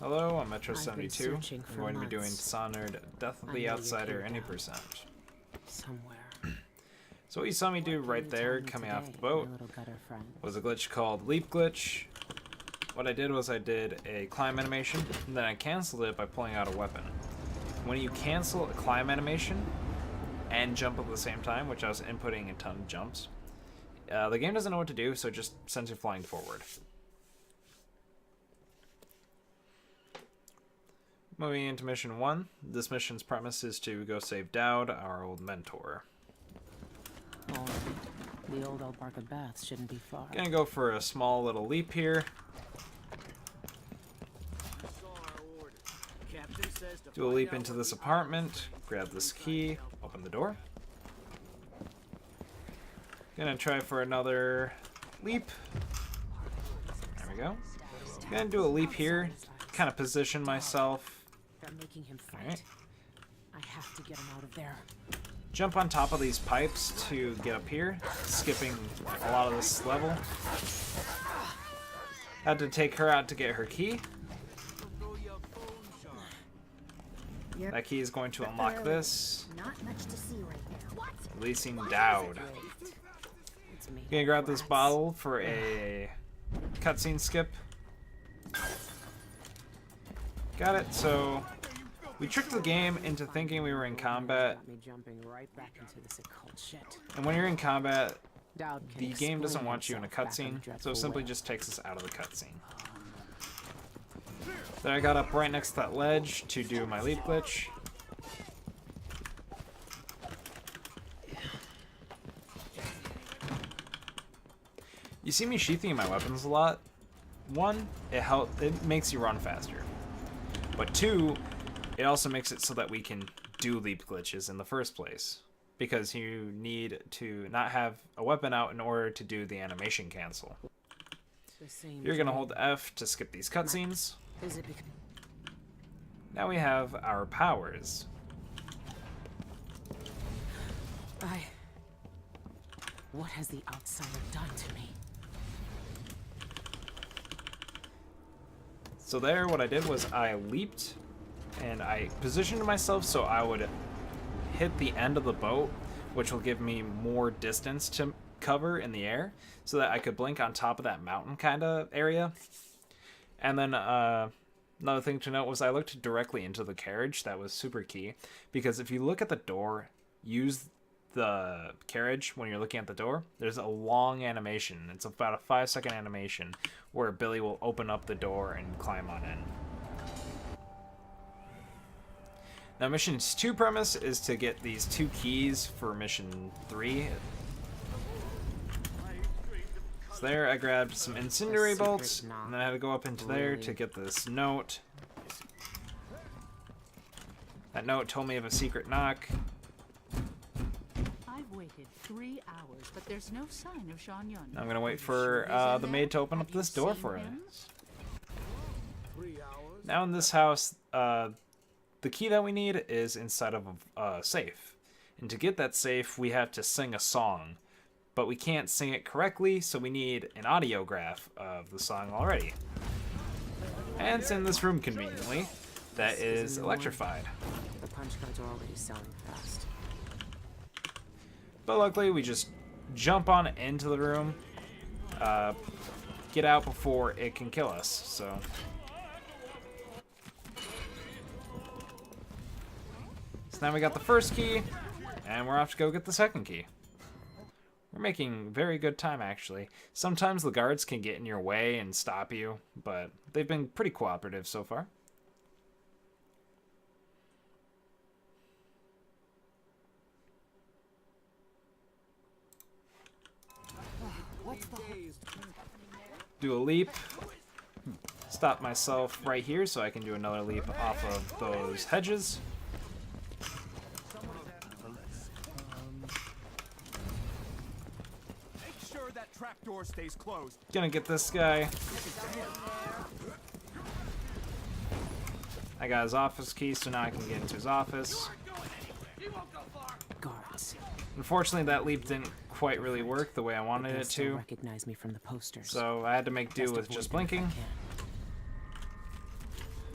Hello, I'm Metro I've been 72. searching I'm for going to be doing months. Dishonored, Death of I the know you're Outsider, here any now. percent. Somewhere. So what you saw me do What right can you there, tell me coming off today, the boat, my little gutter friend? was a glitch called Leap Glitch. What I did was I did a climb animation, and then I canceled it by pulling out a weapon. When you cancel a climb animation and jump at the same time, which I was inputting a ton of jumps, the game doesn't know what to do, so it just sends you flying forward. Moving into mission 1, this mission's premise is to go save Dowd, our old mentor. Alright. The old Albarca Baths shouldn't be far. Gonna go for a small little leap here. Do a leap into this apartment, grab this key, open the door. Gonna try for another leap. There we go. Gonna do a leap here, kind of position myself. They're making him fight. Alright. I have to get him out of there. Jump on top of these pipes to get up here, skipping a lot of this level. Had to take her out to get her key. That key is going to unlock this, Not much to see right now. What? releasing Dowd. It's me. Gonna grab this bottle for a cutscene skip. Got it, so we tricked the game into thinking we were in combat, Got me jumping right back into this occult shit. and when you're in combat, Dowd can the game doesn't explain want you in a himself back on cutscene, the so dreadful it simply well. just takes us out of the cutscene. Then I got up right next to that ledge to do my leap glitch. You see me sheathing my weapons a lot. One, it makes you run faster. But two, it also makes it so that we can do leap glitches in the first place. Because you need to not have a weapon out in order to do the animation cancel. The same You're gonna dream. hold F to skip these cutscenes. Is it because Now we have our powers. What has the outsider done to me? So there, what I did was I leaped, and I positioned myself so I would hit the end of the boat, which will give me more distance to cover in the air, so that I could blink on top of that mountain kind of area. And then another thing to note was I looked directly into the carriage. That was super key, because if you look at the door, use the carriage when you're looking at the door, there's a long animation. It's about a 5-second animation where Billy will open up the door and climb on in. Now mission 2 premise is to get these 2 keys for mission 3. So there I grabbed some incendiary bolts, and then I had to go up into there to get this note. That note told me of a secret knock. I've waited 3 hours, but there's no sign of Sean Yun. I'm gonna wait for the maid to open up this door for us. Now in this house, the key that we need is inside of a safe. And to get that safe, we have to sing a song. But we can't sing it correctly, so we need an audiograph of the song already. And it's in this room conveniently. That is electrified. The punch cards are already selling fast. But luckily, we just jump on into the room, get out before it can kill us, so. So now we got the first key, and we're off to go get the second key. We're making very good time, actually. Sometimes the guards can get in your way and stop you, but they've been pretty cooperative so far. Do a leap. Stop myself right here so I can do another leap off of those hedges. Make sure that trapdoor stays closed. Gonna get this guy. I got his office key, so now I can get into his office. Guards. Unfortunately, that leap didn't quite really work the way I wanted They it still to, recognize me from the posters. so I had to make do Best with avoid just them if I blinking. can.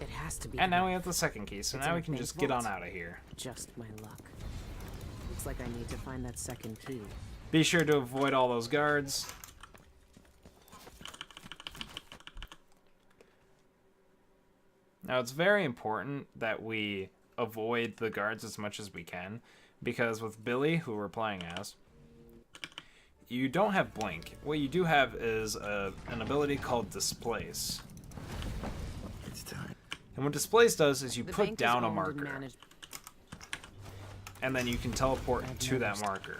It has to be. And now enough. we have the second key, so It's now in we a can bank just get vault. on out of here. Just my luck. Looks like I need to find that second key. Be sure to avoid all those guards. Now it's very important that we avoid the guards as much as we can, because with Billy, who we're playing as, you don't have blink. What you do have is an ability called displace. It's time. And what displace does is you The put bank is down a owned and marker, managed- and then you can teleport to that marker.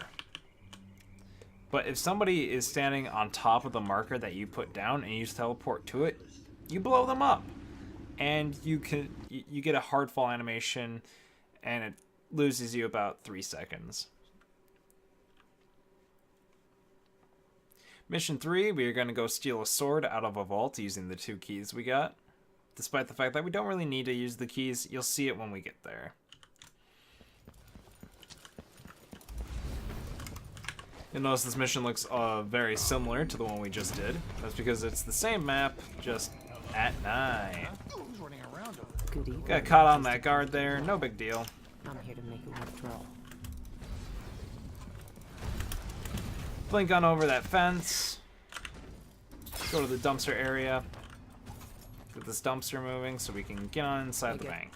But if somebody is standing on top of the marker that you put down and you teleport to it, you blow them up. And you get a hard fall animation, and it loses you about 3 seconds. Mission 3, we are going to go steal a sword out of a vault using the 2 keys we got. Despite the fact that we don't really need to use the keys, you'll see it when we get there. You'll notice this mission looks very similar to the one we just did. That's because it's the same map, just at night. Who's running around over Good evening. Got caught on that guard there, no big deal. I'm here to make a withdrawal. Blink on over that fence. Go to the dumpster area. Get this dumpster moving so we can get on inside the Okay. bank.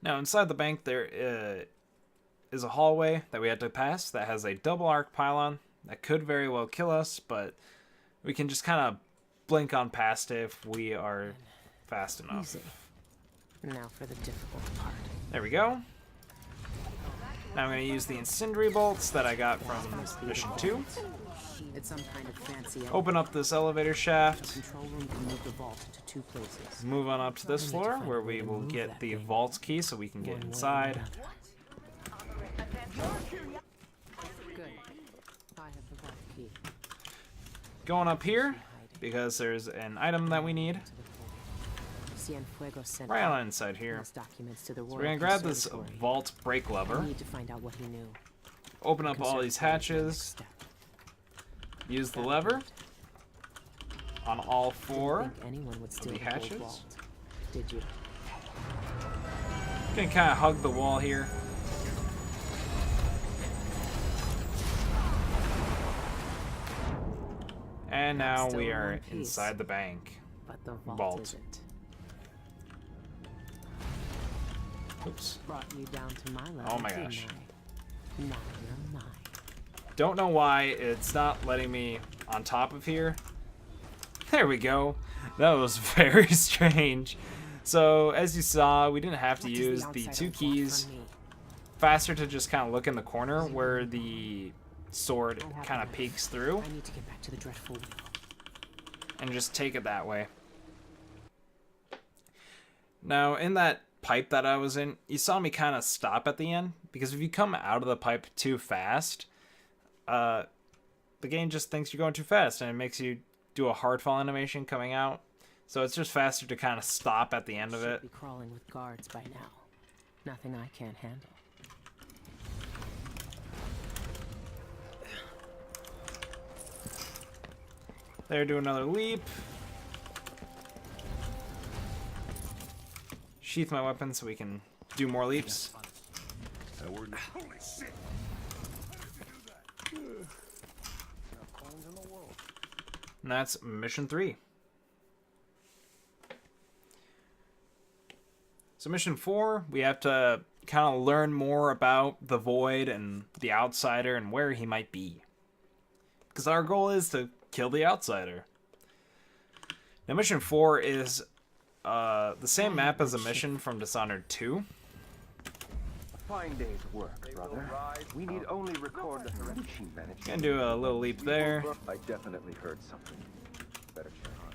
Now inside the bank there is a hallway that we had to pass that has a double arc pylon that could very well kill us, but we can just kind of blink on past it if we are fast enough. Easy. Now for the difficult part. There we go. Now I'm going to use the incendiary bolts that I got from mission 2. It's some kind of fancy Open up this elevator shaft. control room can move the vault to 2 places. Move on up to this floor where we will get the vault key so we can get One way or inside. another. Good. I have the vault key. Going up here because there's an item that we need. Cienfuegos sent Right on inside here. those documents to the So we're going to grab this Conservatory. vault brake I lever. need to find out what he knew. Open up all these Conservatory is hatches. the next step. Use the lever on all 4. Didn't think anyone would steal the the gold hatches. vault, did you? Gonna kind of hug the wall here. And now Still we in are one piece. inside the bank. But the vault, Vault. isn't. Oops. Brought you down to my level. Oh my didn't gosh. I? Now you're mine. Don't know why it's not letting me on top of here. There we go. That was very strange. So as you saw, we didn't have to What does use the outsider 2 want keys. from me? Faster to just kind of look in the corner where the sword I have kind of enough. peeks through I need to get back to the dreadful wheel. and just take it that way. Now in that pipe that I was in, you saw me kind of stop at the end because if you come out of the pipe too fast, the game just thinks you're going too fast and it makes you do a hard fall animation coming out. So it's just faster to kind of stop at the end of Should it. be crawling with guards by now. Nothing I can't handle. There, do another leap. Sheath my weapon so we can do more leaps. Holy shit! How did you do that? No coins in the world. And that's mission 3. So mission 4, we have to kind of learn more about the Void and the Outsider and where he might be. Because our goal is to kill the Outsider. Now mission 4 is the same map as a mission from Dishonored 2. A fine day's work, brother. We need only record the threat she managed. Gonna do a little leap there. I definitely heard something. Better check on.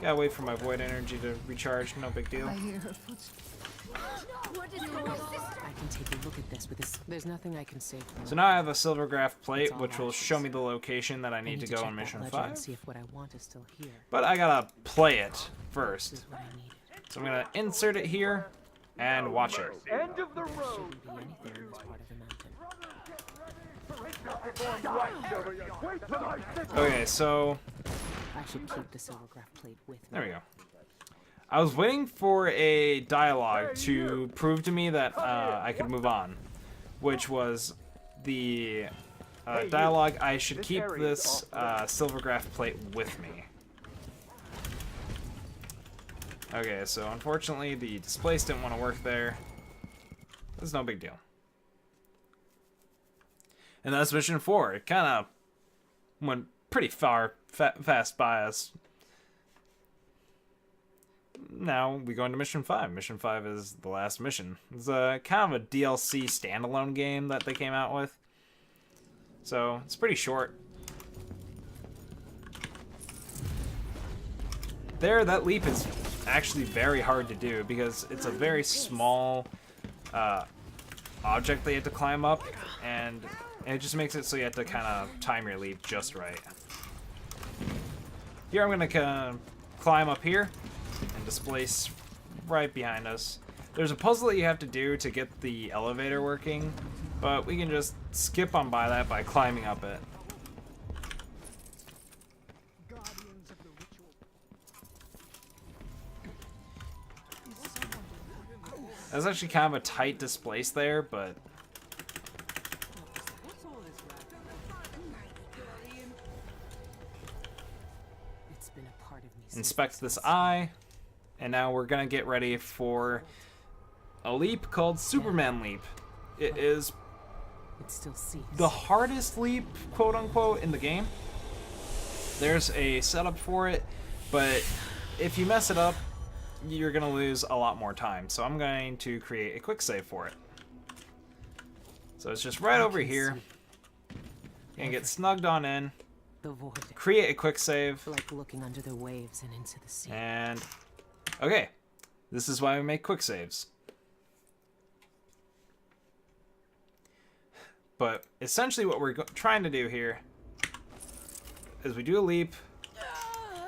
Gotta wait for my Void energy to recharge, no big deal. I can take a look at this with this. There's nothing I can say. So now I have a silver graph plate, It's all which will ashes. show me the location that I I need to check go that in mission ledger and 5. see if what I want is still here. But I gotta play it This first. is what I needed. So I'm gonna insert it here and watch it. End of the road. Shouldn't be anything in this part of the mountain. Okay, so I should keep the silvergraph plate with me. there we go. I was waiting for a dialogue to prove to me that I could move on, which was the dialogue, I should keep this silvergraph plate with me. Okay, so unfortunately the displace didn't want to work there. It's no big deal. And that's mission 4. It kind of went pretty fast by us. Now we go into mission 5. Mission 5 is the last mission. It's a kind of a DLC standalone game that they came out with. So it's pretty short. There, that leap is actually very hard to do because it's a very small object that you have to climb up, and it just makes it so you have to kind of time your leap just right. Here I'm going to climb up here and displace right behind us. There's a puzzle that you have to do to get the elevator working, but we can just skip on by that by climbing up it. That's actually kind of a tight displace there, but It's been a part of me since inspect this eye, and now we're gonna get ready for a leap called Superman Leap. It is it still sees. the hardest leap, quote unquote, in the game. There's a setup for it, but if you mess it up, you're gonna lose a lot more time. So I'm going to create a quick save for it. So it's just right over here. And get snugged on in, The void, create a quick save, like looking under the waves and into the sea. and okay, this is why we make quick saves. But essentially what we're trying to do here is we do a leap,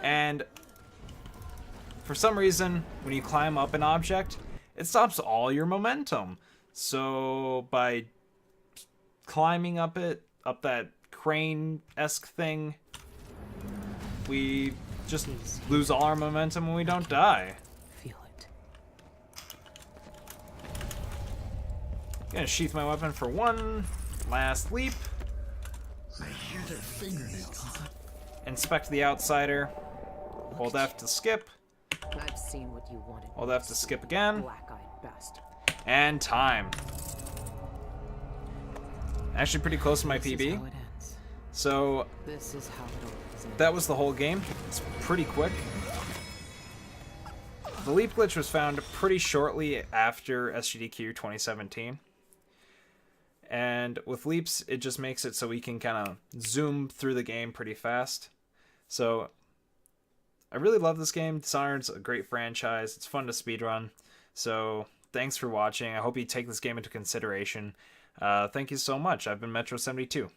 and for some reason, when you climb up an object, it stops all your momentum. So by climbing up that crane-esque thing, we just lose all our momentum and we don't die. Feel it. Gonna sheath my weapon for one last leap. I hear their fingernails. Inspect the outsider. Hold F to skip. I've seen what you wanted. Hold F to skip again. Black-eyed bastard. And time. Actually pretty close to my This is PB. how it ends. So This is how it always ends. that was the whole game. It's pretty quick. The leap glitch was found pretty shortly after SGDQ 2017. And with leaps, it just makes it so we can kind of zoom through the game pretty fast. So I really love this game. Dishonored's a great franchise. It's fun to speedrun. So thanks for watching. I hope you take this game into consideration. Thank you so much. I've been Metro72.